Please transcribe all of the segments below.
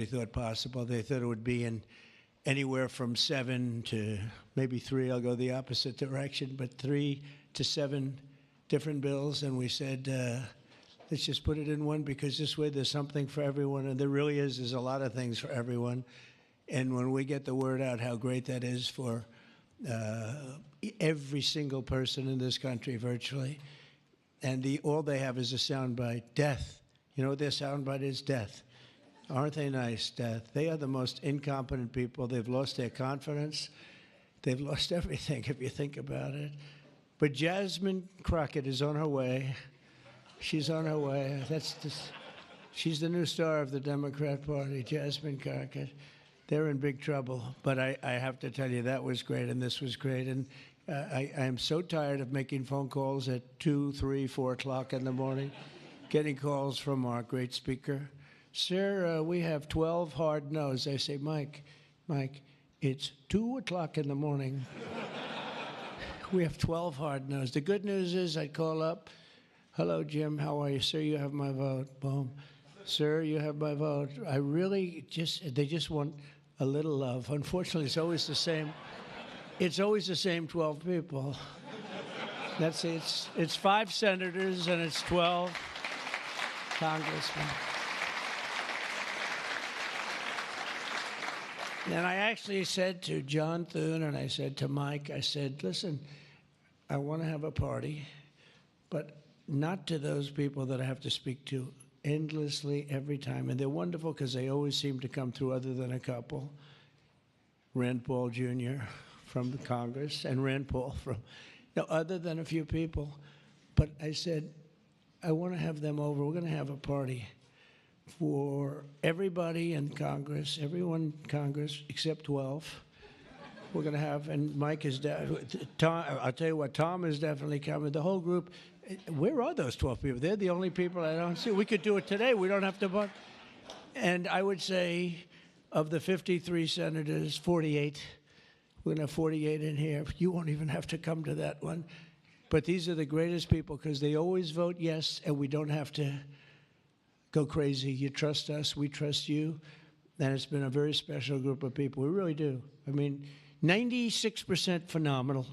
they thought possible. They thought it would be in anywhere from 7 to maybe 3. I'll go the opposite direction, but 3 to 7 different bills. And we said, let's just put it in one, because this way there's something for everyone. And there really is. There's a lot of things for everyone. And when we get the word out how great that is for every single person in this country virtually, and all they have is a soundbite, death. You know what their soundbite is? Death. Aren't they nice, death? They are the most incompetent people. They've lost their confidence. They've lost everything, if you think about it. But Jasmine Crockett is on her way. She's on her way. She's the new star of the Democrat Party, Jasmine Crockett. They're in big trouble. But I have to tell you, that was great, and this was great. And I am so tired of making phone calls at 2, 3, 4 o'clock in the morning, getting calls from our great speaker. Sir, we have 12 hard no's. I say, Mike, it's 2 o'clock in the morning. We have 12 hard no's. The good news is I call up, hello, Jim, how are you? Sir, you have my vote. Boom. Sir, you have my vote. I really they just want a little love. Unfortunately, it's always the same. It's always the same 12 people. That's it. It's 5 senators and it's 12 congressmen. And I actually said to John Thune and I said to Mike, I said, listen, I want to have a party, but not to those people that I have to speak to endlessly every time. And they're wonderful because they always seem to come through, other than a couple. Rand Paul Jr. from the Congress and Rand Paul from, other than a few people. But I said, I want to have them over. We're going to have a party for everybody in Congress, everyone in Congress except 12. We're going to have, and Mike is, Tom, I'll tell you what, Tom is definitely coming. The whole group, where are those 12 people? They're the only people I don't see. We could do it today. We don't have to vote. And I would say of the 53 senators, 48, we're going to have 48 in here. You won't even have to come to that one. But these are the greatest people because they always vote yes, and we don't have to go crazy. You trust us, we trust you. And it's been a very special group of people. We really do. I mean, 96% phenomenal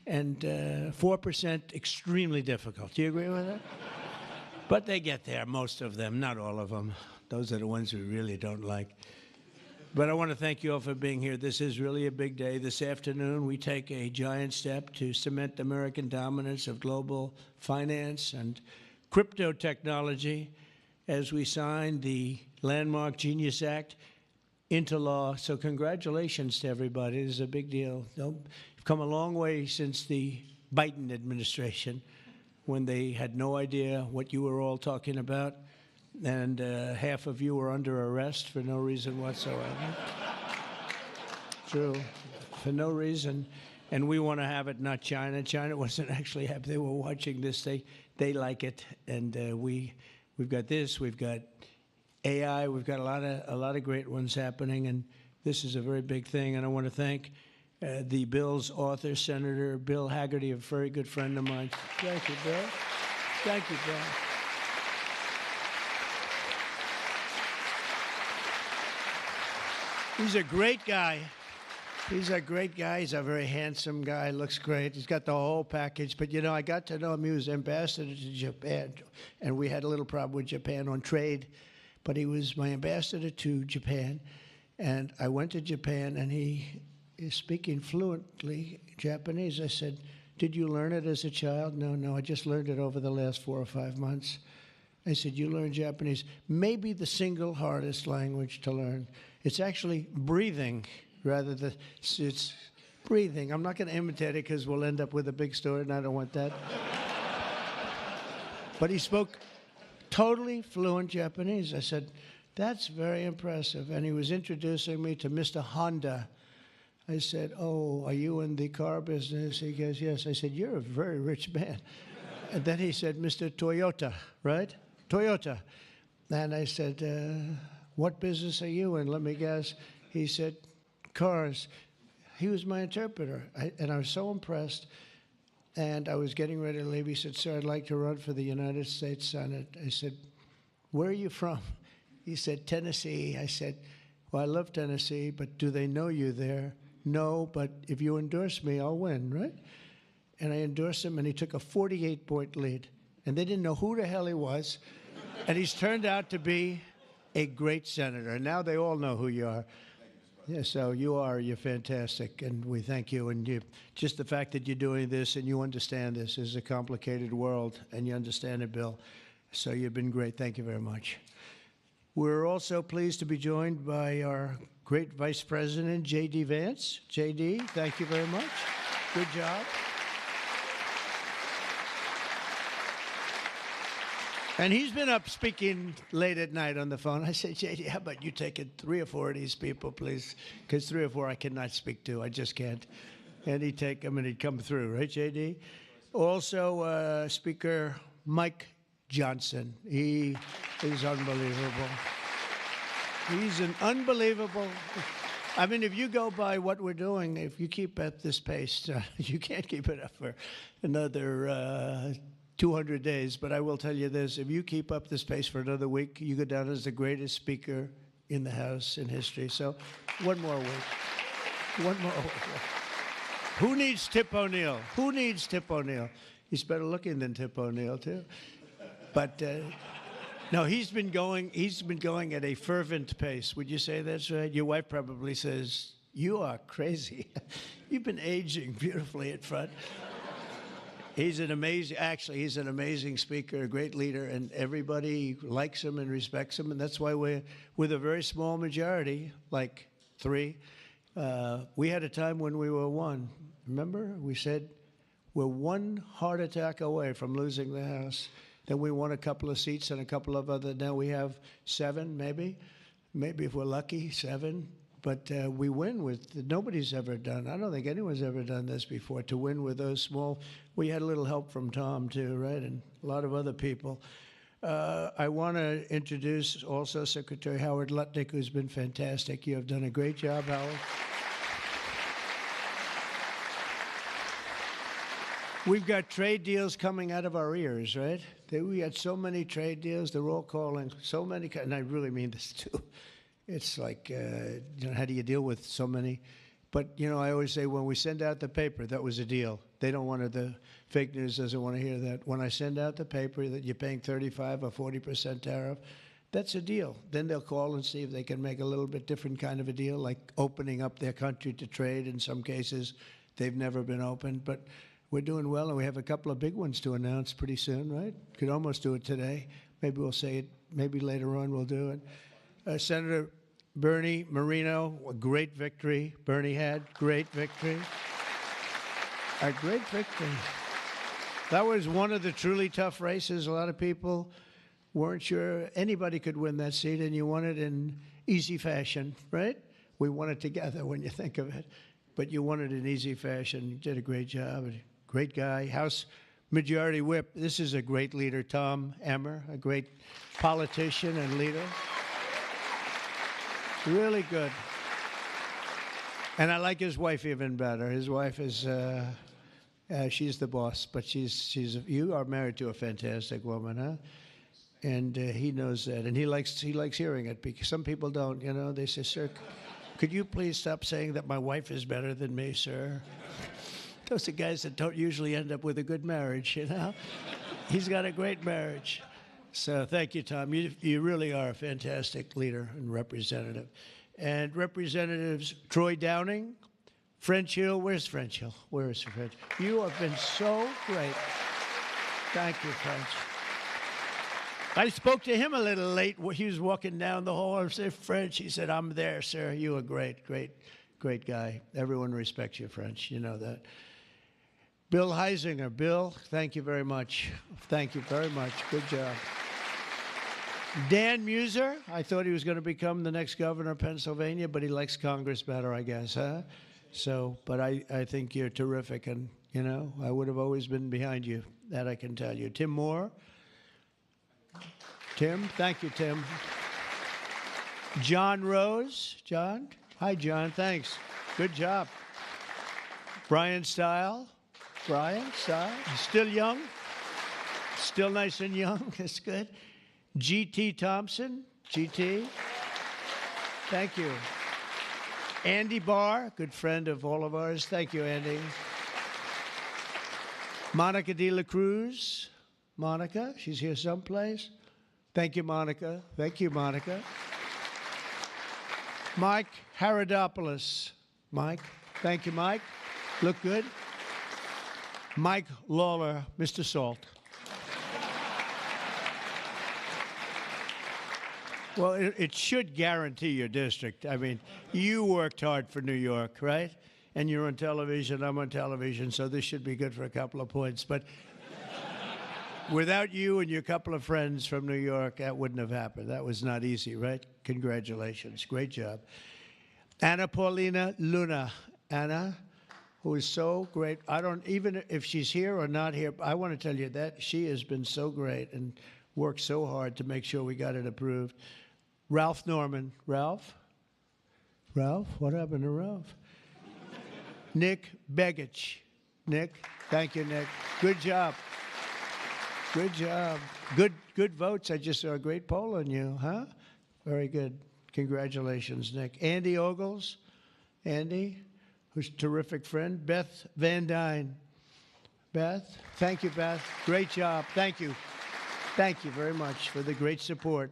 and 4% extremely difficult. Do you agree with that? But they get there, most of them, not all of them. Those are the ones we really don't like. But I want to thank you all for being here. This is really a big day. This afternoon, we take a giant step to cement American dominance of global finance and crypto technology as we sign the landmark Genius Act into law. So congratulations to everybody. This is a big deal. You've come a long way since the Biden administration, when they had no idea what you were all talking about, and half of you were under arrest for no reason whatsoever. True, for no reason. And we want to have it, not China. China wasn't actually happy. They were watching this. They like it. And we've got this. We've got AI. We've got a lot of great ones happening. And this is a very big thing. And I want to thank the bill's author, Senator Bill Haggerty, a very good friend of mine. Thank you, Bill. Thank you, Bill. He's a great guy. He's a great guy. He's a very handsome guy. Looks great. He's got the whole package. But, I got to know him. He was ambassador to Japan. And we had a little problem with Japan on trade. But he was my ambassador to Japan. And I went to Japan, and he is speaking fluently Japanese. I said, did you learn it as a child? No, I just learned it over the last 4 or 5 months. I said, you learned Japanese. Maybe the single hardest language to learn. It's actually breathing rather than, it's breathing. I'm not going to imitate it because we'll end up with a big story, and I don't want that. But he spoke totally fluent Japanese. I said, that's very impressive. And he was introducing me to Mr. Honda. I said, oh, are you in the car business? He goes, yes. I said, you're a very rich man. And then he said, Mr. Toyota, right? Toyota. And I said, what business are you in? Let me guess. He said, cars. He was my interpreter. And I was so impressed. And I was getting ready to leave. He said, sir, I'd like to run for the United States Senate. I said, where are you from? He said, Tennessee. I said, well, I love Tennessee, but do they know you there? No, but if you endorse me, I'll win, right? And I endorsed him, and he took a 48-point lead. And they didn't know who the hell he was. And he's turned out to be a great senator. And now they all know who you are. Yeah, so you're fantastic, and we thank you. And just the fact that you're doing this and you understand this is a complicated world, and you understand it, Bill. So you've been great. Thank you very much. We're also pleased to be joined by our great Vice President, J.D. Vance. J.D., thank you very much. Good job. And he's been up speaking late at night on the phone. I said, J.D., how about you taking 3 or 4 of these people, please? Because 3 or 4 I cannot speak to. I just can't. And he'd take them and he'd come through, right, J.D.? Also, Speaker Mike Johnson. He is unbelievable. He's an unbelievable. I mean, if you go by what we're doing, if you keep at this pace, you can't keep it up for another 200 days. But I will tell you this, if you keep up this pace for another week, you go down as the greatest speaker in the House in history. So one more week. One more week. Who needs Tip O'Neill? Who needs Tip O'Neill? He's better looking than Tip O'Neill, too. But no, he's been going at a fervent pace. Would you say that's right? Your wife probably says, you are crazy. You've been aging beautifully at front. He's an amazing speaker, a great leader, and everybody likes him and respects him. And that's why we're with a very small majority, like 3. We had a time when we were 1. Remember? We said we're 1 heart attack away from losing the House. Then we won a couple of seats and a couple of other. Now we have 7, maybe if we're lucky, 7. But we win with, nobody's ever done, I don't think anyone's ever done this before, to win with those small. We had a little help from Tom, too, right, and a lot of other people. I want to introduce also Secretary Howard Lutnick, who's been fantastic. You have done a great job, Howard. We've got trade deals coming out of our ears, right? We had so many trade deals. They're all calling so many, and I really mean this, too. It's like, how do you deal with so many? But, I always say when we send out the paper, that was a deal. They don't want the fake news doesn't want to hear that. When I send out the paper that you're paying 35 or 40% tariff, that's a deal. Then they'll call and see if they can make a little bit different kind of a deal, like opening up their country to trade. In some cases, they've never been opened. But we're doing well, and we have a couple of big ones to announce pretty soon, right? Could almost do it today. Maybe we'll say it. Maybe later on we'll do it. Senator Bernie Moreno, a great victory. Bernie had great victory. A great victory. That was one of the truly tough races. A lot of people weren't sure anybody could win that seat, and you won it in easy fashion, right? We won it together when you think of it. But you won it in easy fashion. You did a great job. Great guy. House Majority Whip. This is a great leader, Tom Emmer, a great politician and leader. Really good. And I like his wife even better. His wife is, she's the boss, but you are married to a fantastic woman, huh? And he knows that, and he likes hearing it, because some people don't, they say, sir, could you please stop saying that my wife is better than me, sir? Those are guys that don't usually end up with a good marriage, He's got a great marriage. So thank you, Tom. You really are a fantastic leader and representative. And Representatives Troy Downing, French Hill. Where's French Hill? Where is French? You have been so great. Thank you, French. I spoke to him a little late. He was walking down the hall. I said, French. He said, I'm there, sir. You are great, great, great guy. Everyone respects you, French. You know that. Bill Heisinger. Bill, thank you very much. Thank you very much. Good job. Dan Muser. I thought he was going to become the next governor of Pennsylvania, but he likes Congress better, I guess, huh? So, but I think you're terrific, and, I would have always been behind you. That I can tell you. Tim Moore. Tim, thank you, Tim. John Rose. John? Hi, John, thanks. Good job. Brian Stile. Brian Stile. Still young. Still nice and young. That's good. G.T. Thompson. GT. Thank you. Andy Barr, good friend of all of ours. Thank you, Andy. Monica De La Cruz. Monica, she's here someplace. Thank you, Monica. Thank you, Monica. Mike Haradopoulos. Mike, thank you, Mike. Look good. Mike Lawler, Mr. Salt. Well, it should guarantee your district. I mean, you worked hard for New York, right? And you're on television, I'm on television, so this should be good for a couple of points. But without you and your couple of friends from New York, that wouldn't have happened. That was not easy, right? Congratulations. Great job. Anna Paulina Luna. Anna, who is so great. I don't, even if she's here or not here, I want to tell you that she has been so great and worked so hard to make sure we got it approved. Ralph Norman. Ralph? Ralph? What happened to Ralph? Nick Begich. Nick, thank you, Nick. Good job. Good job. Good votes. I just saw a great poll on you, huh? Very good. Congratulations, Nick. Andy Ogles. Andy, who's a terrific friend. Beth Van Dyne. Beth, thank you, Beth. Great job. Thank you. Thank you very much for the great support.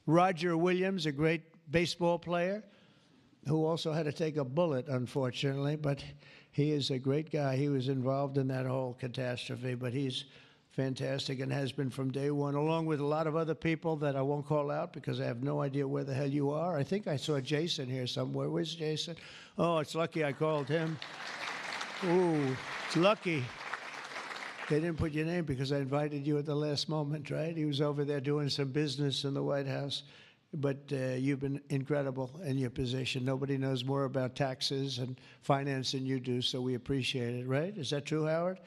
Roger Williams, a great baseball player, who also had to take a bullet, unfortunately, but he is a great guy. He was involved in that whole catastrophe, but he's fantastic and has been from day one, along with a lot of other people that I won't call out because I have no idea where the hell you are. I think I saw Jason here somewhere. Where's Jason? Oh, it's lucky I called him. Ooh, it's lucky. They didn't put your name because I invited you at the last moment, right? He was over there doing some business in the White House. But you've been incredible in your position. Nobody knows more about taxes and finance than you do, so we appreciate it, right? Is that true, Howard?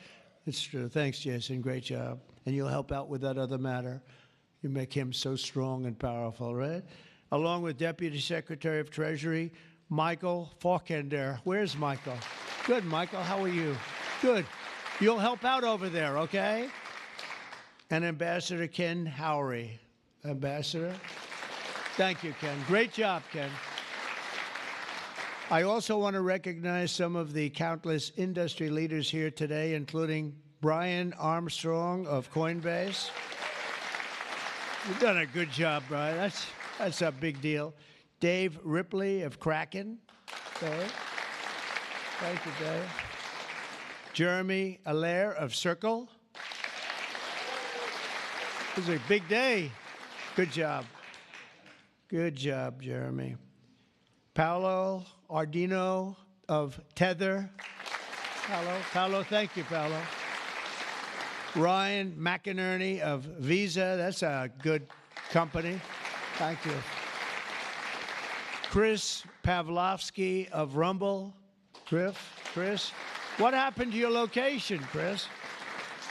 It's true. Thanks, Jason. Great job. And you'll help out with that other matter. You make him so strong and powerful, right? Along with Deputy Secretary of Treasury, Michael Faulkender. Where's Michael? Good, Michael. How are you? Good. You'll help out over there, okay? And Ambassador Ken Howry. Ambassador? Thank you, Ken. Great job, Ken. I also want to recognize some of the countless industry leaders here today, including Brian Armstrong of Coinbase. You've done a good job, Brian. That's a big deal. Dave Ripley of Kraken. Okay. Thank you, Dave. Jeremy Allaire of Circle. This is a big day. Good job. Good job, Jeremy. Paolo Ardino of Tether. Paolo, thank you, Paolo. Ryan McInerney of Visa. That's a good company. Thank you. Chris Pavlovsky of Rumble. Chris, what happened to your location, Chris?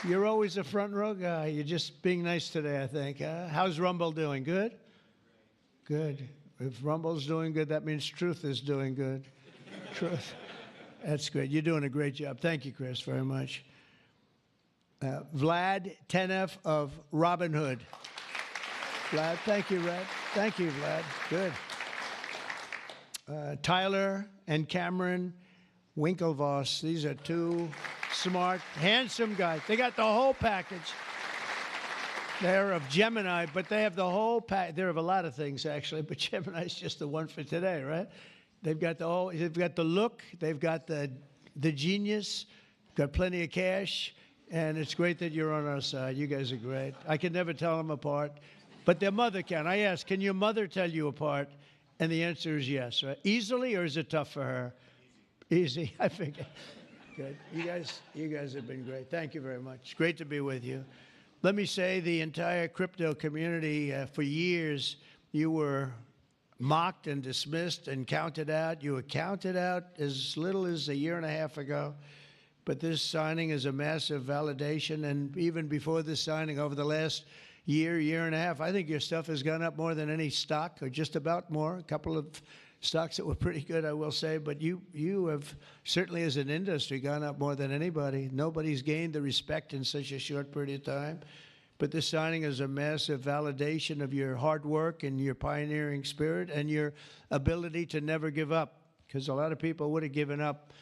You're always a front row guy. You're just being nice today, I think. How's Rumble doing? Good? Good. If Rumble's doing good, that means Truth is doing good. Truth. That's great. You're doing a great job. Thank you, Chris, very much. Vlad Tenev of Robinhood. Vlad, thank you, Vlad. Thank you, Vlad. Good. Tyler and Cameron Winklevoss. These are two smart, handsome guys. They got the whole package. They're of Gemini, but they have the whole pack. They're of a lot of things, actually, but Gemini's just the one for today, right? They've got the whole, they've got the look, they've got the genius, got plenty of cash, and it's great that you're on our side. You guys are great. I can never tell them apart, but their mother can. I asked, can your mother tell you apart? And the answer is yes, right? Easily, or is it tough for her? Easy, I figure. Good. You guys have been great. Thank you very much. Great to be with you. Let me say the entire crypto community, for years, you were mocked and dismissed and counted out. You were counted out as little as a year and a half ago. But this signing is a massive validation. And even before this signing, over the last year and a half, I think your stuff has gone up more than any stock, or just about more. A couple of stocks that were pretty good, I will say. But you have certainly, as an industry, gone up more than anybody. Nobody's gained the respect in such a short period of time. but this signing is a massive validation of your hard work and your pioneering spirit and your ability to never give up, because a lot of people would have given up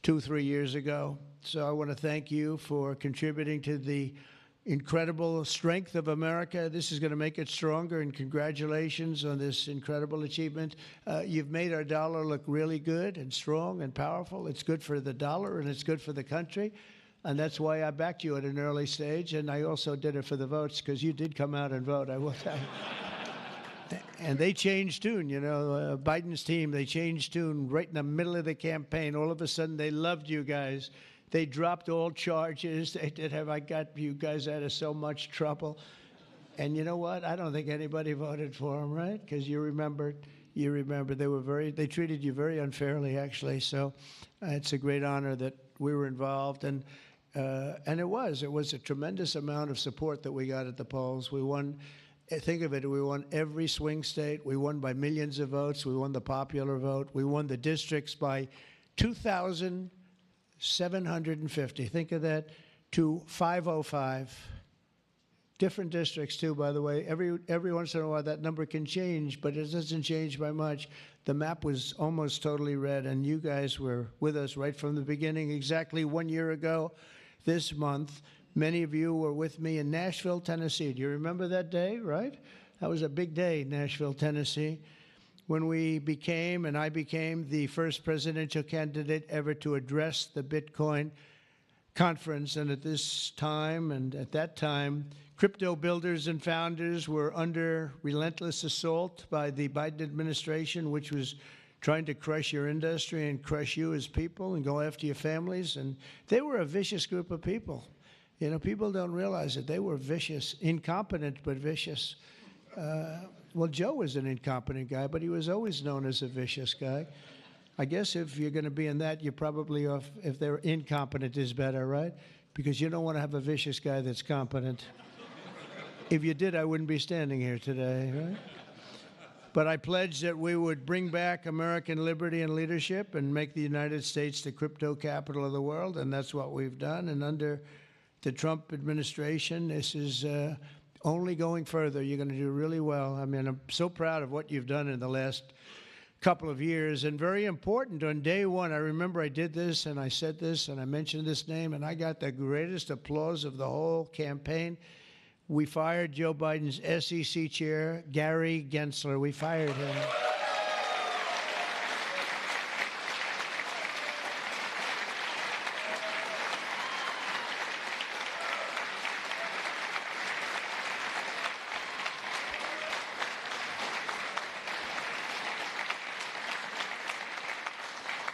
2, 3 years ago. So I want to thank you for contributing to the incredible strength of America. This is going to make it stronger, and congratulations on this incredible achievement. You've made our dollar look really good and strong and powerful. It's good for the dollar and it's good for the country, and that's why I backed you at an early stage, and I also did it for the votes, because you did come out and vote, I will tell you. And they changed tune, you know, Biden's team, they changed tune right in the middle of the campaign. All of a sudden, they loved you guys. They dropped all charges. They did have, I got you guys out of so much trouble. And you know what? I don't think anybody voted for them, right? Because you remember they treated you very unfairly, actually. So it's a great honor that we were involved. And it was a tremendous amount of support that we got at the polls. We won, think of it, we won every swing state. We won by millions of votes. We won the popular vote. We won the districts by 2,750. Think of that, to 505. Different districts, too, by the way. Every once in a while, that number can change, but it doesn't change by much. The map was almost totally red, and you guys were with us right from the beginning. Exactly 1 year ago this month, many of you were with me in Nashville, Tennessee. Do you remember that day, right? That was a big day, Nashville, Tennessee, when I became the first presidential candidate ever to address the Bitcoin conference. And at that time, crypto builders and founders were under relentless assault by the Biden administration, which was trying to crush your industry and crush you as people and go after your families. And they were a vicious group of people. You know, people don't realize it. They were vicious, incompetent, but vicious. Well, Joe was an incompetent guy, but he was always known as a vicious guy. I guess if you're going to be in that, you're probably off. If they're incompetent is better, right? Because you don't want to have a vicious guy that's competent. If you did, I wouldn't be standing here today, right? But I pledged that we would bring back American liberty and leadership and make the United States the crypto capital of the world, and that's what we've done. And under the Trump administration, this is only going further. You're going to do really well. I mean, I'm so proud of what you've done in the last couple of years. And very important, on day one, I remember I did this and I said this and I mentioned this name, and I got the greatest applause of the whole campaign. We fired Joe Biden's SEC chair, Gary Gensler. We fired him.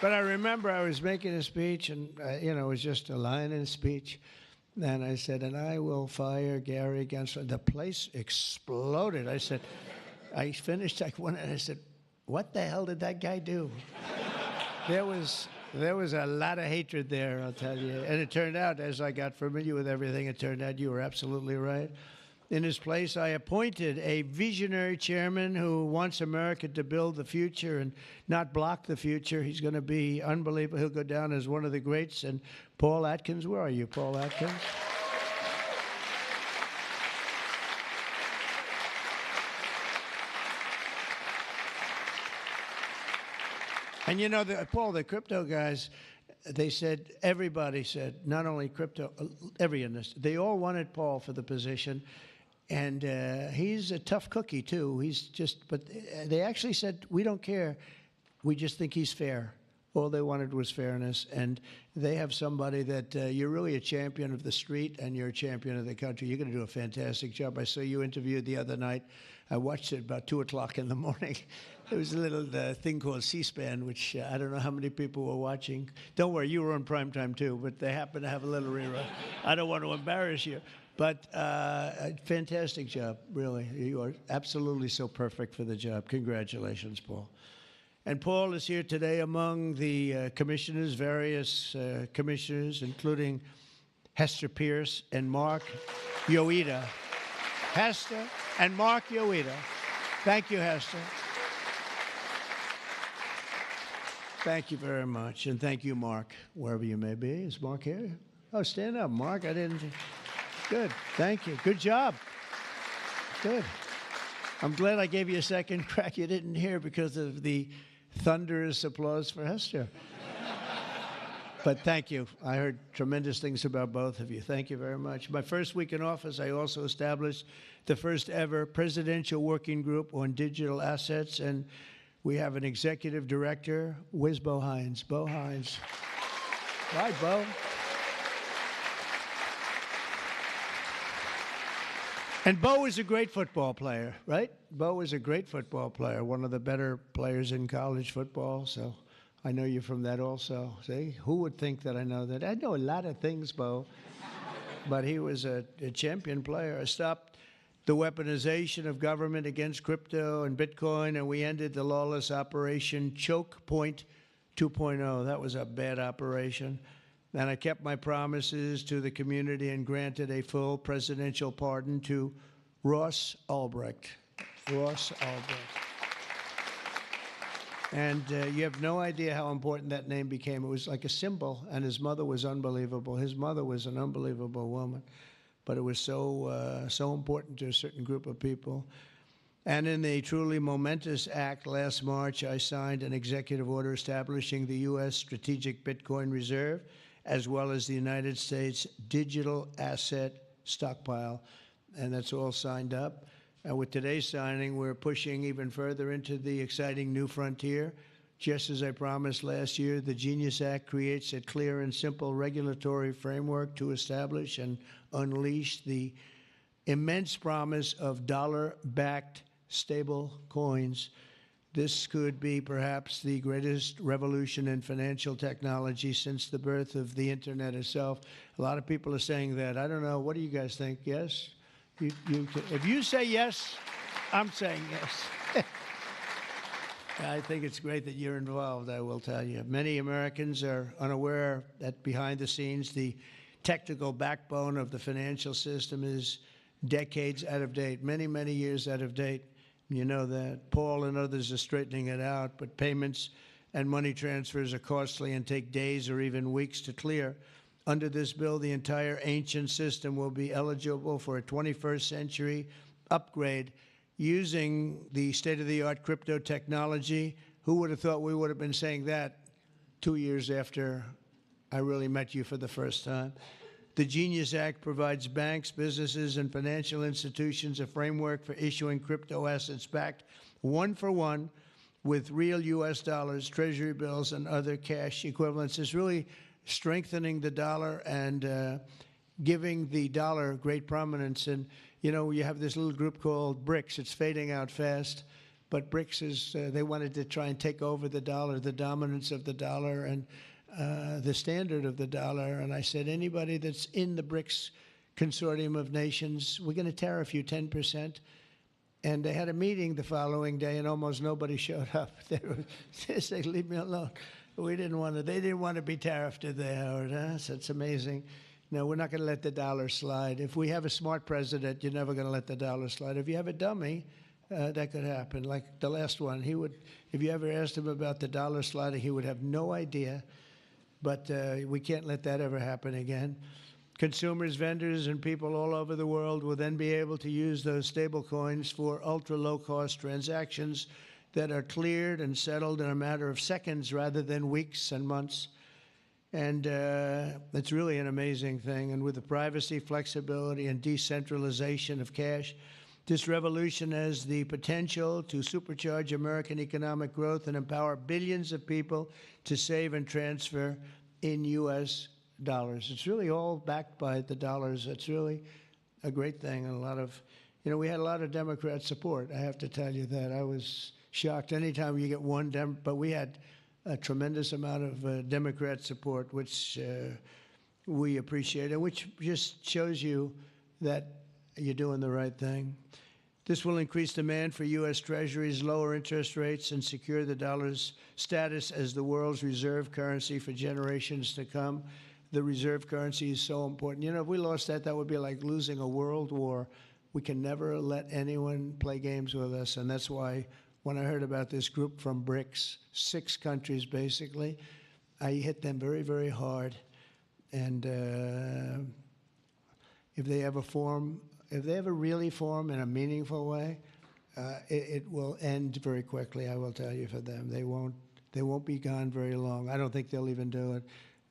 But I remember I was making a speech, and you know, it was just a line in a speech. And I said, and I will fire Gary Gensler. The place exploded. I said, I finished like one, and I said, what the hell did that guy do? There was a lot of hatred there, I'll tell you. And it turned out, as I got familiar with everything, it turned out you were absolutely right. In his place, I appointed a visionary chairman who wants America to build the future and not block the future. He's going to be unbelievable. He'll go down as one of the greats. And Paul Atkins, where are you, Paul Atkins? And you know, Paul, the crypto guys, they said, everybody said, not only crypto, every industry, they all wanted Paul for the position. And he's a tough cookie, too. But they actually said, we don't care. We just think he's fair. All they wanted was fairness. And they have somebody that you're really a champion of the street and you're a champion of the country. You're going to do a fantastic job. I saw you interviewed the other night. I watched it about 2 o'clock in the morning. There was a little thing called C-SPAN, which I don't know how many people were watching. Don't worry, you were on primetime, too, but they happen to have a little rerun. I don't want to embarrass you. But fantastic job, really. You are absolutely so perfect for the job. Congratulations, Paul. And Paul is here today among the commissioners, various commissioners, including Hester Pierce and Mark Yoida. Hester and Mark Yoida. Thank you, Hester. Thank you very much. And thank you, Mark, wherever you may be. Is Mark here? Oh, stand up, Mark. I didn't... Good. Thank you. Good job. Good. I'm glad I gave you a second crack you didn't hear because of the thunderous applause for Hester. But thank you. I heard tremendous things about both of you. Thank you very much. My first week in office, I also established the first ever presidential working group on digital assets, and we have an executive director. Where's Bo Hines? Bo Hines. Hi, Bo. And Bo is a great football player, right? Bo is a great football player, one of the better players in college football, so I know you from that also. See, who would think that I know that? I know a lot of things, Bo, but he was a champion player. I stopped the weaponization of government against crypto and Bitcoin, and we ended the lawless operation Choke Point 2.0. That was a bad operation. And I kept my promises to the community and granted a full presidential pardon to Ross Ulbricht. Ross Ulbricht. And you have no idea how important that name became. It was like a symbol, and his mother was unbelievable. His mother was an unbelievable woman, but it was so important to a certain group of people. And in the truly momentous act last March, I signed an executive order establishing the U.S. Strategic Bitcoin Reserve, as well as the United States Digital Asset Stockpile, and that's all signed up. And with today's signing, we're pushing even further into the exciting new frontier. Just as I promised last year, the Genius Act creates a clear and simple regulatory framework to establish and unleash the immense promise of dollar-backed stable coins. This could be perhaps the greatest revolution in financial technology since the birth of the internet itself. A lot of people are saying that. I don't know. What do you guys think? Yes? If you say yes, I'm saying yes. I think it's great that you're involved, I will tell you. Many Americans are unaware that behind the scenes, the technical backbone of the financial system is decades out of date, many, many years out of date. You know that. Paul and others are straightening it out, but payments and money transfers are costly and take days or even weeks to clear. Under this bill, the entire ancient system will be eligible for a 21st century upgrade using the state-of-the-art crypto technology. Who would have thought we would have been saying that 2 years after I really met you for the first time? The Genius Act provides banks, businesses, and financial institutions a framework for issuing crypto assets backed one-for-one with real U.S. dollars, treasury bills, and other cash equivalents. It's really strengthening the dollar and giving the dollar great prominence. And, you know, you have this little group called BRICS. It's fading out fast. But BRICS is, they wanted to try and take over the dollar, the dominance of the dollar, and the standard of the dollar. And I said, anybody that's in the BRICS consortium of nations, we're going to tariff you 10%. And they had a meeting the following day, and almost nobody showed up. They said, leave me alone. We didn't want to, they didn't want to be tariffed, did they, Howard? So it's amazing. No, we're not going to let the dollar slide. If we have a smart president, you're never going to let the dollar slide. If you have a dummy, that could happen. Like the last one, he would, if you ever asked him about the dollar sliding, he would have no idea. But we can't let that ever happen again. Consumers, vendors, and people all over the world will then be able to use those stable coins for ultra-low-cost transactions that are cleared and settled in a matter of seconds rather than weeks and months. And it's really an amazing thing. And with the privacy, flexibility, and decentralization of cash, this revolution has the potential to supercharge American economic growth and empower billions of people to save and transfer in U.S. dollars. It's really all backed by the dollars. It's really a great thing. And a lot of, you know, we had a lot of Democrat support. I have to tell you that. I was shocked anytime you get one but we had a tremendous amount of Democrat support, which we appreciate, and which just shows you that you're doing the right thing. This will increase demand for U.S. Treasuries, lower interest rates, and secure the dollar's status as the world's reserve currency for generations to come. The reserve currency is so important. You know, if we lost that, that would be like losing a world war. We can never let anyone play games with us, and that's why when I heard about this group from BRICS, 6 countries basically, I hit them very, very hard. And if they ever really form in a meaningful way, it will end very quickly. I will tell you, for them, they won't be gone very long. I don't think they'll even do it.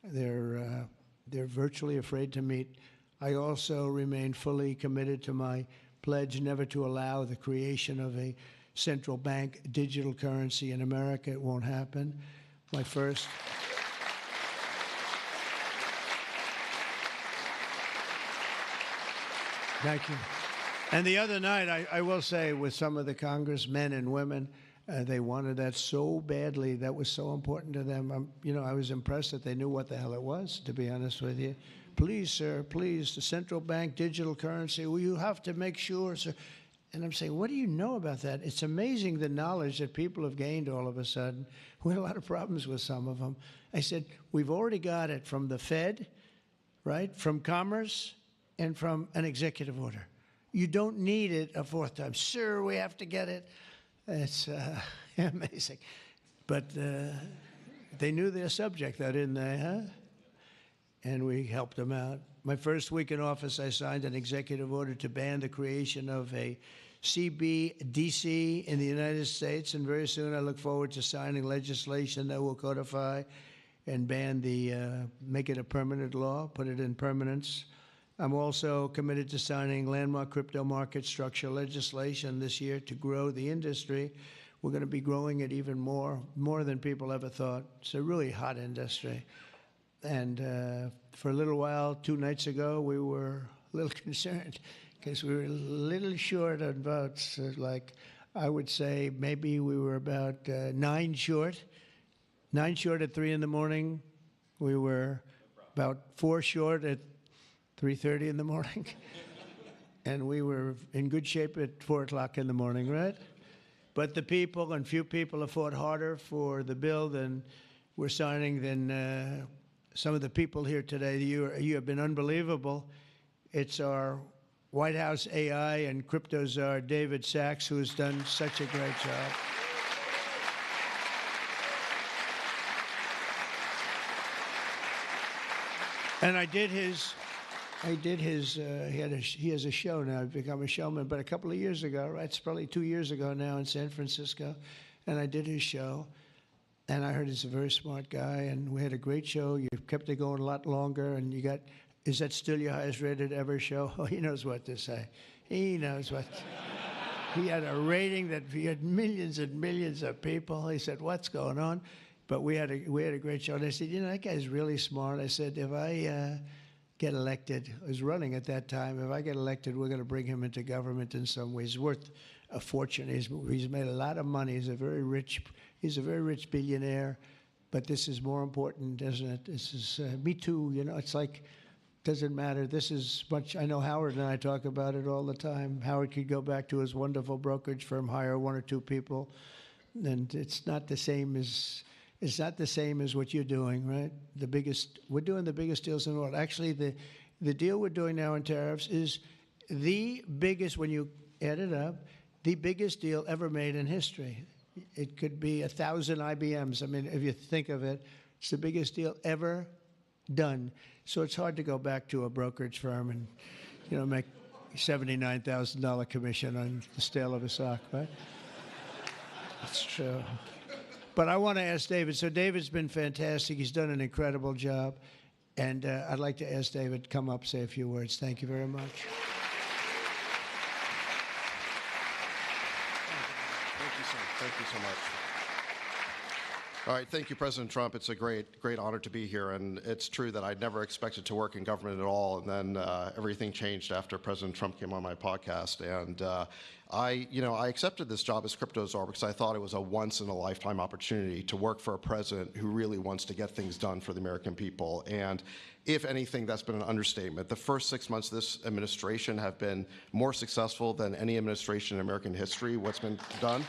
They're virtually afraid to meet. I also remain fully committed to my pledge never to allow the creation of a central bank digital currency in America. It won't happen. My first. Thank you. And the other night, I will say, with some of the congressmen and women, they wanted that so badly. That was so important to them. I was impressed that they knew what the hell it was, to be honest with you. Please, sir, please, the central bank digital currency, well, you have to make sure, sir. And I'm saying, what do you know about that? It's amazing the knowledge that people have gained all of a sudden. We had a lot of problems with some of them. I said, we've already got it from the Fed, right, from Commerce, and from an executive order. You don't need it a fourth time. Sir, we have to get it. It's amazing. But they knew their subject, though, didn't they, huh? And we helped them out. My first week in office, I signed an executive order to ban the creation of a CBDC in the United States, and very soon I look forward to signing legislation that will codify and make it a permanent law, put it in permanence. I'm also committed to signing landmark crypto market structure legislation this year to grow the industry. We're going to be growing it even more than people ever thought. It's a really hot industry. And for a little while, 2 nights ago, we were a little concerned because we were a little short on votes. Like, I would say maybe we were about 9 short. 9 short at 3 in the morning. We were about 4 short at 3:30 in the morning. And we were in good shape at 4 o'clock in the morning, right? But the people, and few people, have fought harder for the bill than we're signing than some of the people here today. You have been unbelievable. It's our White House AI and crypto czar, David Sachs, who has done such a great job. And he has a show now. He's become a showman. But a couple of years ago, right? It's probably 2 years ago now in San Francisco. And I did his show. And I heard he's a very smart guy. And we had a great show. You kept it going a lot longer. And is that still your highest rated ever show? Oh, he knows what to say. He knows what. He had a rating that he had millions and millions of people. He said, what's going on? But we had a great show. And I said, that guy's really smart. I said, if I get elected, I was running at that time, if I get elected, we're going to bring him into government in some ways. He's worth a fortune. He's made a lot of money. He's a very rich billionaire. But this is more important, isn't it? This is, me too, it's like, doesn't matter. This is much, I know Howard and I talk about it all the time. Howard could go back to his wonderful brokerage firm, hire 1 or 2 people, and it's not the same as what you're doing, right? We're doing the biggest deals in the world. Actually, the deal we're doing now in tariffs is the biggest, when you add it up, the biggest deal ever made in history. It could be 1,000 IBMs. I mean, if you think of it, it's the biggest deal ever done. So it's hard to go back to a brokerage firm and, make $79,000 commission on the sale of a stock, right? That's true. But I want to ask David. So David's been fantastic. He's done an incredible job. And I'd like to ask David to come up, say a few words. Thank you very much. Thank you, sir. Thank you so much. All right, thank you, President Trump. It's a great honor to be here, and it's true that I'd never expected to work in government at all, and then everything changed after President Trump came on my podcast, and I accepted this job as crypto czar because I thought it was a once-in-a-lifetime opportunity to work for a president who really wants to get things done for the American people, and if anything, that's been an understatement. The first 6 months of this administration have been more successful than any administration in American history. What's been done?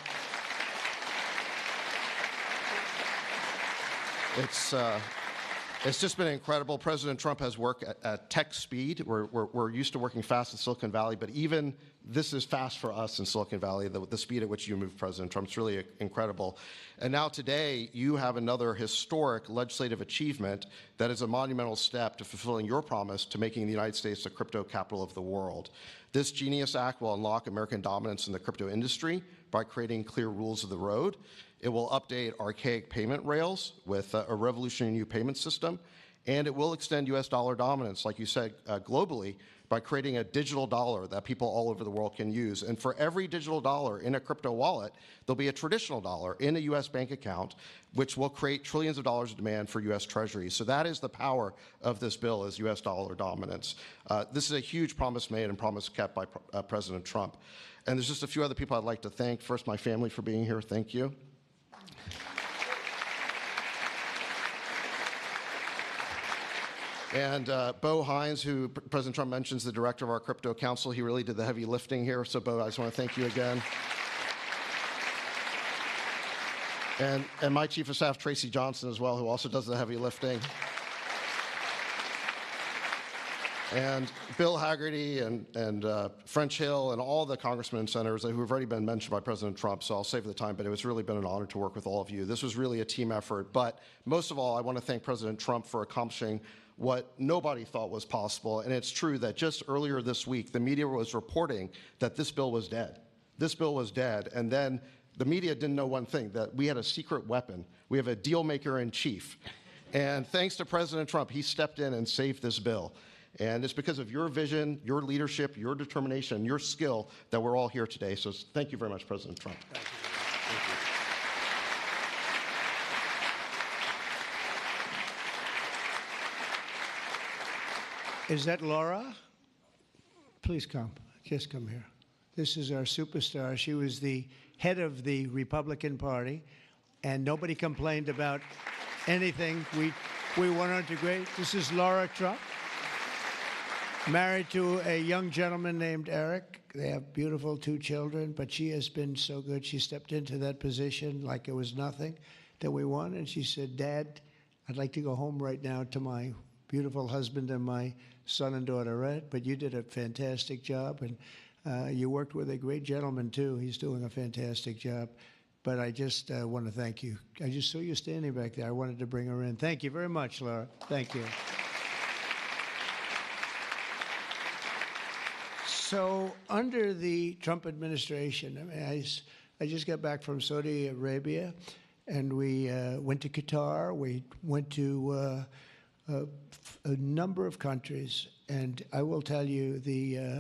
It's just been incredible. President Trump has worked at tech speed. We're used to working fast in Silicon Valley, but even this is fast for us in Silicon Valley, the speed at which you move, President Trump. It's really incredible. And now today, you have another historic legislative achievement that is a monumental step to fulfilling your promise to making the United States the crypto capital of the world. This Genius Act will unlock American dominance in the crypto industry by creating clear rules of the road. It will update archaic payment rails with a revolutionary new payment system, and it will extend U.S. dollar dominance, like you said, globally, by creating a digital dollar that people all over the world can use. And for every digital dollar in a crypto wallet, there'll be a traditional dollar in a U.S. bank account, which will create trillions of dollars of demand for U.S. Treasuries. So that is the power of this bill, is U.S. dollar dominance. This is a huge promise made and promise kept by President Trump. And there's just a few other people I'd like to thank. First, my family for being here. Thank you. And Bo Hines, who President Trump mentions, the director of our crypto council, he really did the heavy lifting here. So, Bo, I just want to thank you again. And my chief of staff, Tracy Johnson, as well, who also does the heavy lifting. And Bill Hagerty and French Hill and all the congressmen and senators who have already been mentioned by President Trump, so I'll save the time, but it was really been an honor to work with all of you. This was really a team effort, but most of all, I want to thank President Trump for accomplishing what nobody thought was possible, and it's true that just earlier this week, the media was reporting that this bill was dead. This bill was dead, and then the media didn't know one thing, that we had a secret weapon. We have a deal maker in chief. And thanks to President Trump, he stepped in and saved this bill. And it's because of your vision, your leadership, your determination, your skill that we're all here today. So thank you very much, President Trump. Thank you. Thank you. Is that Laura? Please come. Just come here. This is our superstar. She was the head of the Republican Party, and nobody complained about anything. We went on to great. This is Laura Trump, married to a young gentleman named Eric. They have beautiful 2 children, but she has been so good. She stepped into that position like it was nothing that we won, and she said, Dad, I'd like to go home right now to my beautiful husband and my son and daughter, right? But you did a fantastic job, and you worked with a great gentleman, too. He's doing a fantastic job. But I just want to thank you. I just saw you standing back there. I wanted to bring her in. Thank you very much, Laura. Thank you. So under the Trump administration, I mean, I just got back from Saudi Arabia, and we went to Qatar. We went to a number of countries, and I will tell you the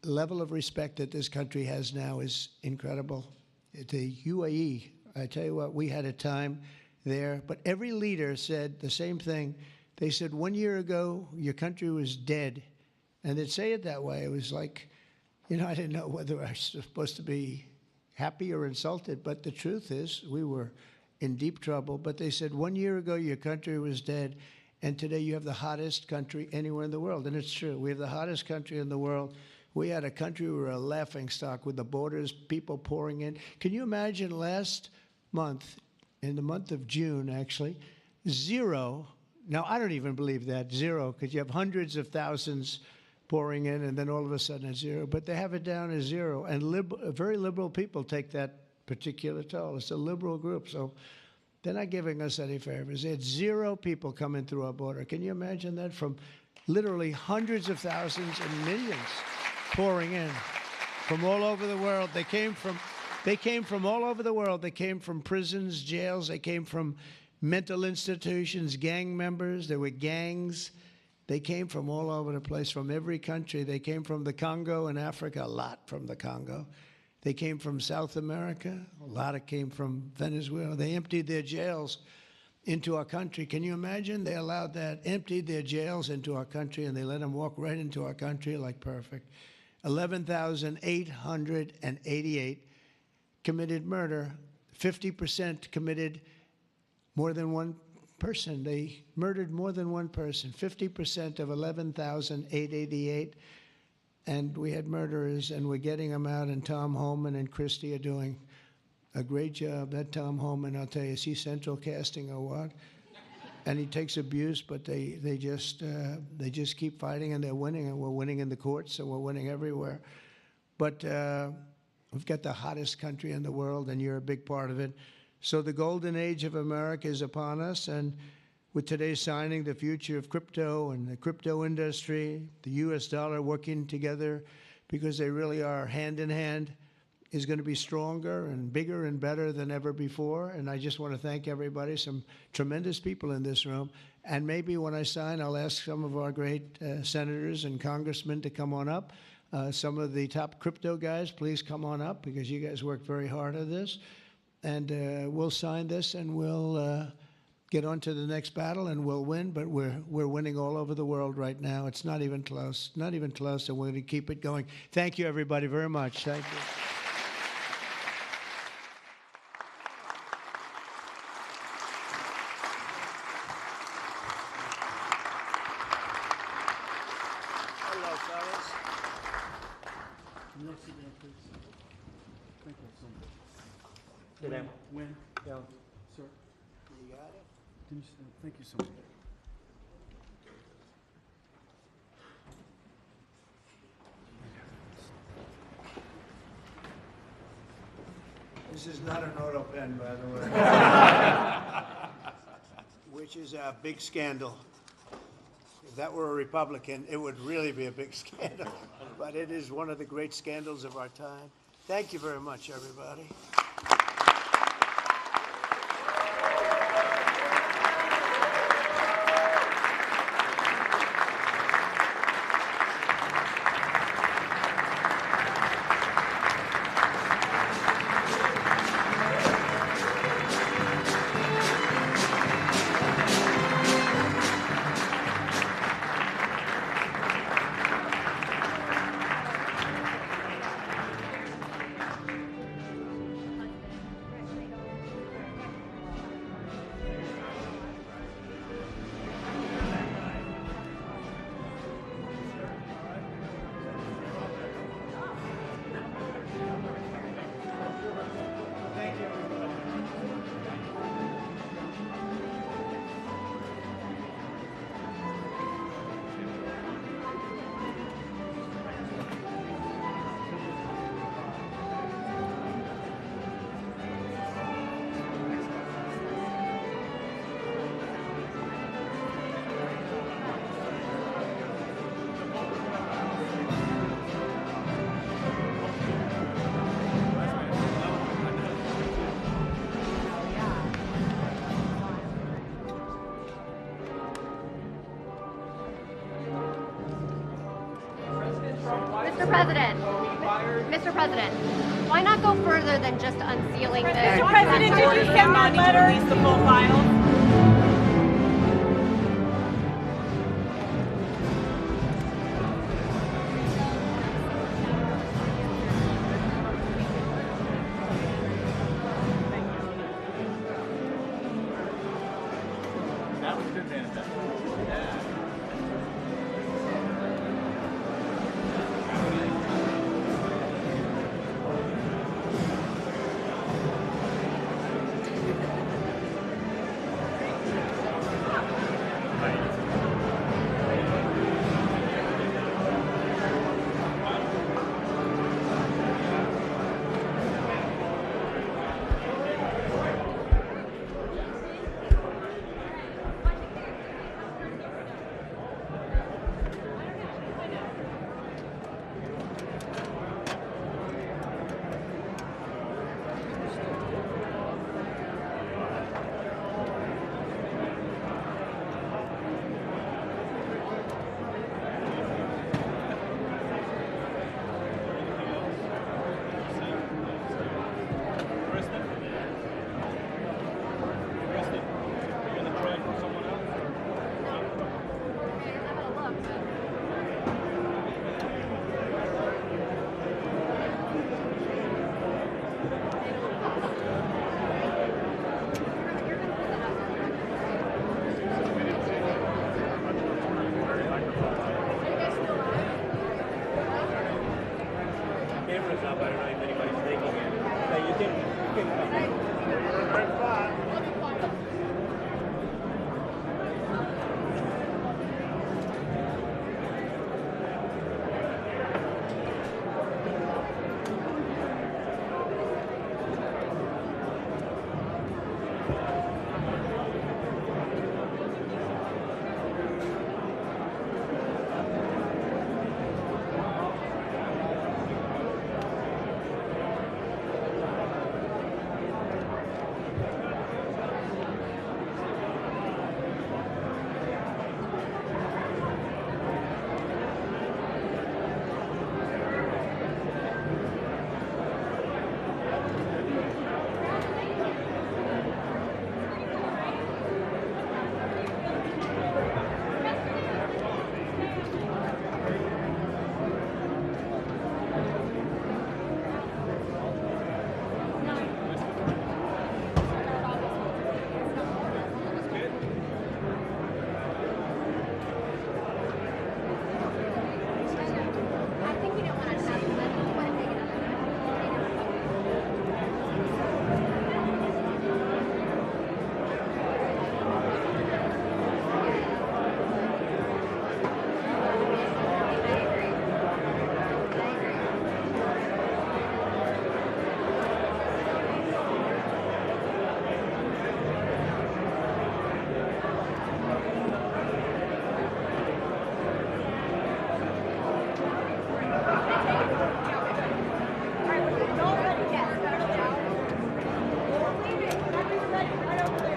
level of respect that this country has now is incredible. The UAE, I tell you what, we had a time there, but every leader said the same thing. They said 1 year ago, your country was dead. And they'd say it that way. It was like, you know, I didn't know whether I was supposed to be happy or insulted, but the truth is we were in deep trouble. But they said 1 year ago, your country was dead, and today you have the hottest country anywhere in the world. And it's true. We have the hottest country in the world. We had a country, we were a laughingstock with the borders, people pouring in. Can you imagine last month, in the month of June, actually, 0, now I don't even believe that, 0, because you have hundreds of thousands pouring in, and then all of a sudden it's 0. But they have it down as 0. And very liberal people take that particular toll. It's a liberal group, so they're not giving us any favors. They had 0 people coming through our border. Can you imagine that? From literally hundreds of thousands and millions pouring in from all over the world. They came from all over the world. They came from prisons, jails. They came from mental institutions, gang members. There were gangs. They came from all over the place, from every country. They came from the Congo in Africa, a lot from the Congo. They came from South America. A lot came from Venezuela. They emptied their jails into our country. Can you imagine? They allowed that, emptied their jails into our country, and they let them walk right into our country like perfect. 11,888 committed murder. 50% committed more than one person. They murdered more than one person. 50% of 11,888. And we had murderers, and we're getting them out, and Tom Homan and Christie are doing a great job. That Tom Homan, I'll tell you, is he central casting or what? and he takes abuse, but they just keep fighting, and they're winning, and we're winning in the courts, and we're winning everywhere. But we've got the hottest country in the world, and you're a big part of it. So the golden age of America is upon us, and with today's signing, the future of crypto and the crypto industry, the U.S. dollar working together, because they really are hand in hand, is going to be stronger and bigger and better than ever before. And I just want to thank everybody, some tremendous people in this room. And maybe when I sign, I'll ask some of our great senators and congressmen to come on up. Some of the top crypto guys, please come on up, because you guys worked very hard on this. And we'll sign this, and we'll get on to the next battle, and we'll win. But we're winning all over the world right now. It's not even close, not even close, and we're going to keep it going. Thank you, everybody, very much. Thank you. Hello, fellas. Next again, please. Thank you so much. Did I? When? Yeah. Sir, You got it? can you, thank you so much. This is not an auto pen, by the way. Which is a big scandal. If that were a Republican, it would really be a big scandal. But it is one of the great scandals of our time. Thank you very much, everybody. Mr. President, why not go further than just unsealing this? Mr. President, did you send that letter? Release the full files. That was a good manifesto. Right over there.